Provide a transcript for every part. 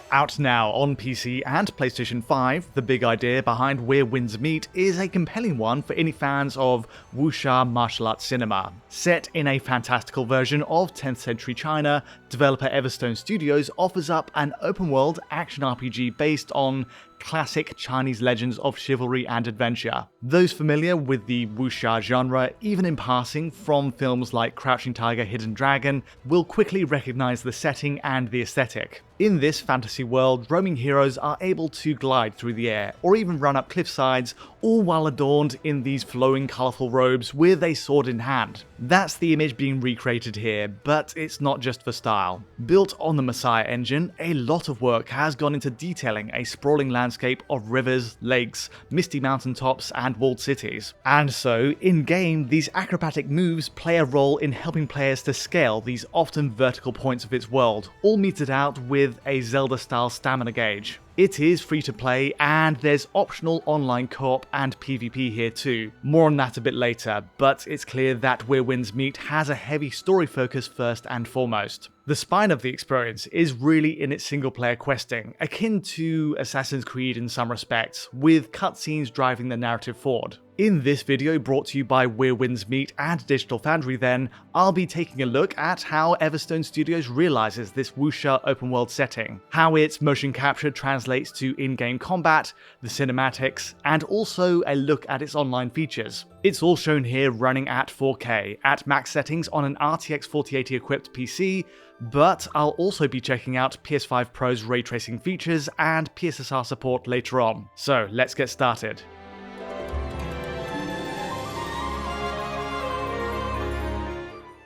Out now on PC and PlayStation 5, the big idea behind Where Winds Meet is a compelling one for any fans of wuxia martial arts cinema. Set in a fantastical version of 10th century China, developer Everstone Studios offers up an open-world action RPG based on classic Chinese legends of chivalry and adventure. Those familiar with the wuxia genre, even in passing from films like Crouching Tiger, Hidden Dragon, will quickly recognize the setting and the aesthetic. In this fantasy world, roaming heroes are able to glide through the air, or even run up cliff sides, all while adorned in these flowing colourful robes with a sword in hand. That's the image being recreated here, but it's not just for style. Built on the Messiah engine, a lot of work has gone into detailing a sprawling landscape of rivers, lakes, misty mountaintops, and walled cities. And so, in-game, these acrobatic moves play a role in helping players to scale these often vertical points of its world, all meted out with a Zelda-style stamina gauge. It is free to play, and there's optional online co-op and PvP here too. More on that a bit later, but it's clear that Where Winds Meet has a heavy story focus first and foremost. The spine of the experience is really in its single-player questing, akin to Assassin's Creed in some respects, with cutscenes driving the narrative forward. In this video brought to you by Where Winds Meet and Digital Foundry then, I'll be taking a look at how Everstone Studios realizes this wuxia open world setting, how its motion capture translates to in-game combat, the cinematics, and also a look at its online features. It's all shown here running at 4K, at max settings on an RTX 4080 equipped PC, but I'll also be checking out PS5 Pro's ray tracing features and PSSR support later on. So let's get started.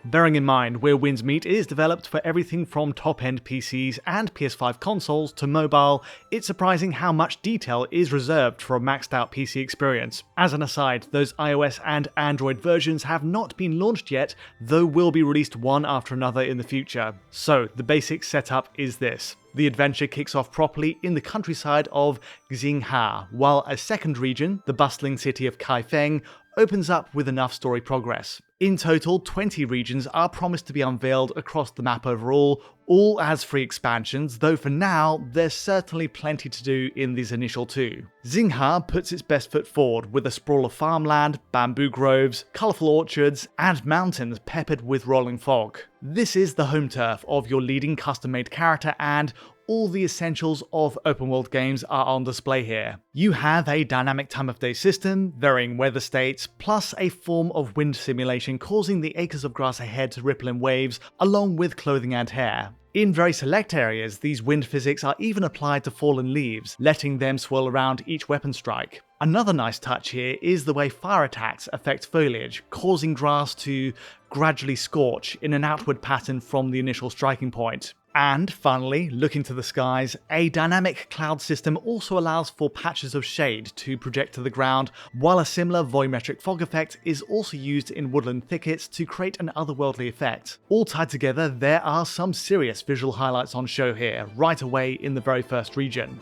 Bearing in mind Where Winds Meet is developed for everything from top-end PCs and PS5 consoles to mobile, it's surprising how much detail is reserved for a maxed-out PC experience. As an aside, those iOS and Android versions have not been launched yet, though will be released one after another in the future. So, the basic setup is this. The adventure kicks off properly in the countryside of Xingha, while a second region, the bustling city of Kaifeng, opens up with enough story progress. In total, 20 regions are promised to be unveiled across the map overall, all as free expansions, though for now, there's certainly plenty to do in these initial two. Xingha puts its best foot forward with a sprawl of farmland, bamboo groves, colourful orchards, and mountains peppered with rolling fog. This is the home turf of your leading custom-made character, and all the essentials of open-world games are on display here. You have a dynamic time-of-day system, varying weather states, plus a form of wind simulation causing the acres of grass ahead to ripple in waves, along with clothing and hair. In very select areas, these wind physics are even applied to fallen leaves, letting them swirl around each weapon strike. Another nice touch here is the way fire attacks affect foliage, causing grass to gradually scorch in an outward pattern from the initial striking point. And finally, looking to the skies, a dynamic cloud system also allows for patches of shade to project to the ground, while a similar volumetric fog effect is also used in woodland thickets to create an otherworldly effect. All tied together, there are some serious visual highlights on show here, right away in the very first region.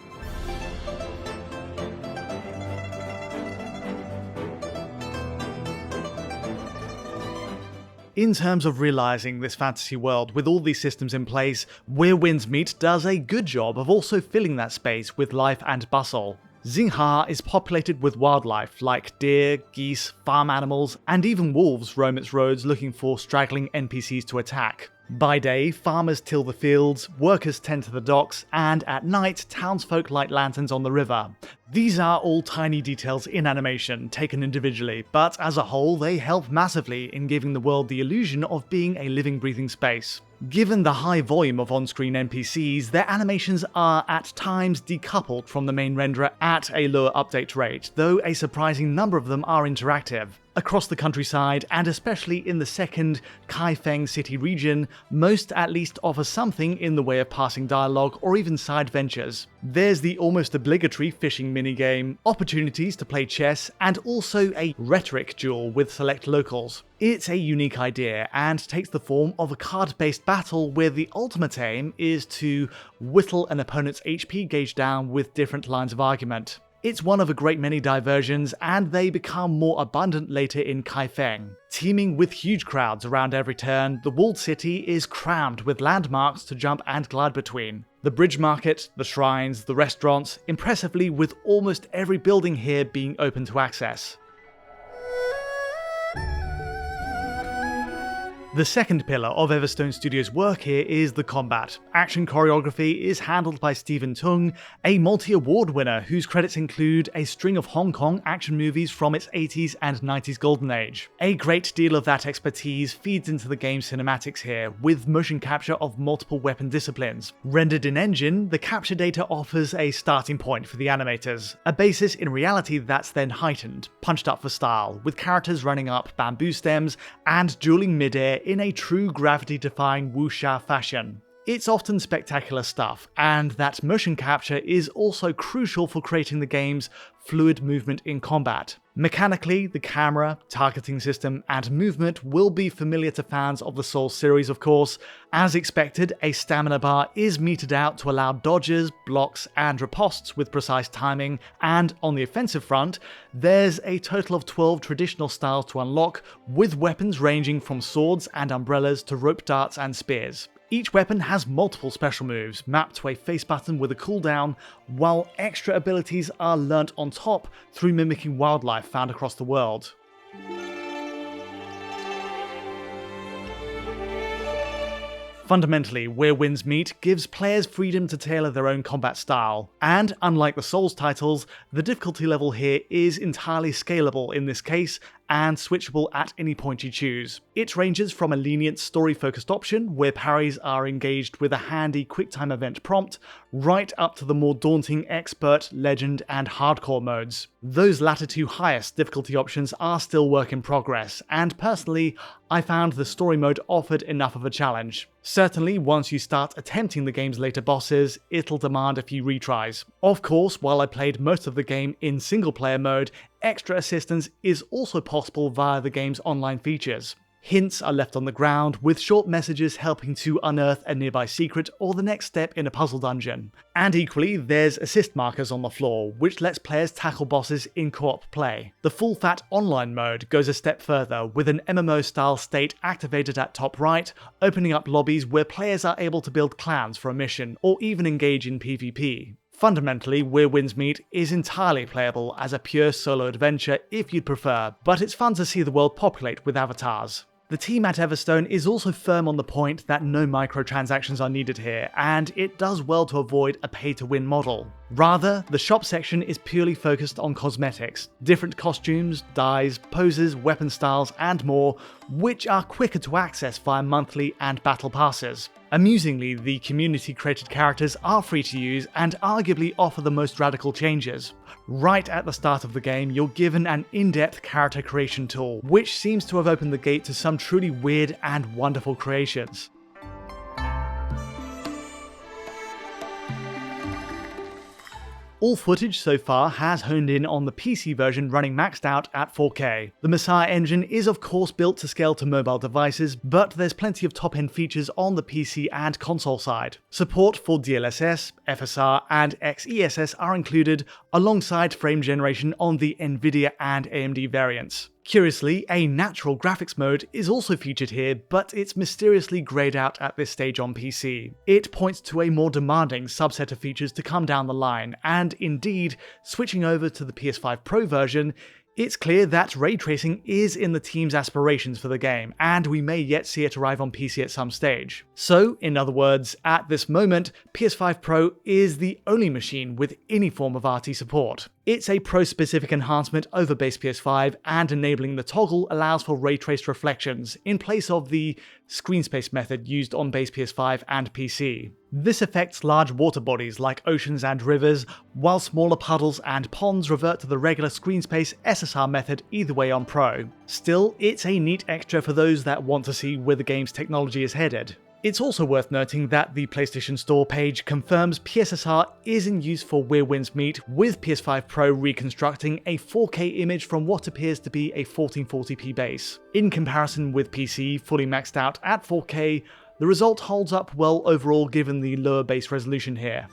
In terms of realizing this fantasy world with all these systems in place, Where Winds Meet does a good job of also filling that space with life and bustle. Xingha is populated with wildlife like deer, geese, farm animals, and even wolves roam its roads looking for straggling NPCs to attack. By day, farmers till the fields, workers tend to the docks, and at night, townsfolk light lanterns on the river. These are all tiny details in animation, taken individually, but as a whole, they help massively in giving the world the illusion of being a living, breathing space. Given the high volume of on-screen NPCs, their animations are at times decoupled from the main renderer at a lower update rate, though a surprising number of them are interactive. Across the countryside, and especially in the second Kaifeng city region, most at least offer something in the way of passing dialogue or even side ventures. There's the almost obligatory fishing minigame, opportunities to play chess, and also a rhetoric duel with select locals. It's a unique idea and takes the form of a card-based battle where the ultimate aim is to whittle an opponent's HP gauge down with different lines of argument. It's one of a great many diversions, and they become more abundant later in Kaifeng. Teeming with huge crowds around every turn, the walled city is crammed with landmarks to jump and glide between. The bridge market, the shrines, the restaurants, impressively with almost every building here being open to access. The second pillar of Everstone Studios' work here is the combat. Action choreography is handled by Stephen Tung, a multi-award winner whose credits include a string of Hong Kong action movies from its 80s and 90s golden age. A great deal of that expertise feeds into the game's cinematics here, with motion capture of multiple weapon disciplines. Rendered in-engine, the capture data offers a starting point for the animators, a basis in reality that's then heightened, punched up for style, with characters running up bamboo stems and dueling mid-air in a true gravity-defying wuxia fashion. It's often spectacular stuff, and that motion capture is also crucial for creating the game's fluid movement in combat. Mechanically, the camera, targeting system, and movement will be familiar to fans of the Souls series, of course. As expected, a stamina bar is metered out to allow dodges, blocks, and ripostes with precise timing, and on the offensive front, there's a total of 12 traditional styles to unlock, with weapons ranging from swords and umbrellas to rope darts and spears. Each weapon has multiple special moves, mapped to a face button with a cooldown, while extra abilities are learnt on top through mimicking wildlife found across the world. Fundamentally, Where Winds Meet gives players freedom to tailor their own combat style, and unlike the Souls titles, the difficulty level here is entirely scalable in this case, and switchable at any point you choose. It ranges from a lenient story-focused option, where parries are engaged with a handy QuickTime event prompt, right up to the more daunting Expert, Legend, and Hardcore modes. Those latter two highest difficulty options are still work in progress, and personally, I found the story mode offered enough of a challenge. Certainly, once you start attempting the game's later bosses, it'll demand a few retries. Of course, while I played most of the game in single-player mode, extra assistance is also possible via the game's online features. Hints are left on the ground, with short messages helping to unearth a nearby secret or the next step in a puzzle dungeon. And equally, there's assist markers on the floor, which lets players tackle bosses in co-op play. The full-fat online mode goes a step further, with an MMO-style state activated at top right, opening up lobbies where players are able to build clans for a mission, or even engage in PvP. Fundamentally, Where Winds Meet is entirely playable as a pure solo adventure if you'd prefer, but it's fun to see the world populate with avatars. The team at Everstone is also firm on the point that no microtransactions are needed here, and it does well to avoid a pay-to-win model. Rather, the shop section is purely focused on cosmetics, different costumes, dyes, poses, weapon styles, and more, which are quicker to access via monthly and battle passes. Amusingly, the community-created characters are free to use and arguably offer the most radical changes. Right at the start of the game, you're given an in-depth character creation tool, which seems to have opened the gate to some truly weird and wonderful creations. All footage so far has honed in on the PC version running maxed out at 4K. The Messiah engine is of course built to scale to mobile devices, but there's plenty of top-end features on the PC and console side. Support for DLSS, FSR, and XESS are included, alongside frame generation on the Nvidia and AMD variants. Curiously, a natural graphics mode is also featured here, but it's mysteriously greyed out at this stage on PC. It points to a more demanding subset of features to come down the line, and indeed, switching over to the PS5 Pro version, it's clear that ray tracing is in the team's aspirations for the game, and we may yet see it arrive on PC at some stage. So, in other words, at this moment, PS5 Pro is the only machine with any form of RT support. It's a Pro-specific enhancement over base PS5, and enabling the toggle allows for ray-traced reflections, in place of the screen space method used on base PS5 and PC. This affects large water bodies like oceans and rivers, while smaller puddles and ponds revert to the regular screen space SSR method either way on Pro. Still, it's a neat extra for those that want to see where the game's technology is headed. It's also worth noting that the PlayStation Store page confirms PSSR is in use for Where Winds Meet, with PS5 Pro reconstructing a 4K image from what appears to be a 1440p base. In comparison with PC, fully maxed out at 4K, the result holds up well overall given the lower base resolution here.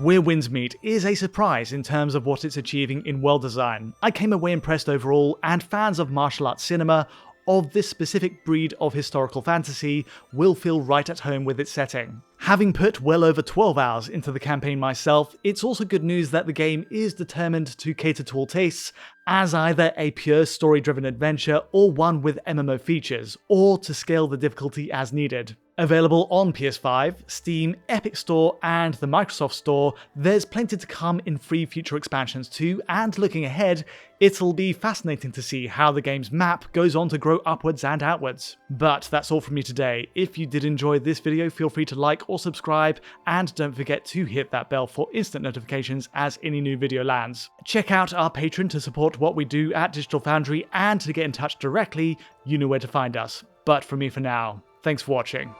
Where Winds Meet is a surprise in terms of what it's achieving in world design. I came away impressed overall, and fans of martial arts cinema of this specific breed of historical fantasy will feel right at home with its setting. Having put well over 12 hours into the campaign myself, it's also good news that the game is determined to cater to all tastes, as either a pure story-driven adventure or one with MMO features, or to scale the difficulty as needed. Available on PS5, Steam, Epic Store, and the Microsoft Store, there's plenty to come in free future expansions too, and looking ahead, it'll be fascinating to see how the game's map goes on to grow upwards and outwards. But that's all from me today. If you did enjoy this video, feel free to like or subscribe, and don't forget to hit that bell for instant notifications as any new video lands. Check out our Patreon to support what we do at Digital Foundry, and to get in touch directly, you know where to find us. But from me for now, thanks for watching.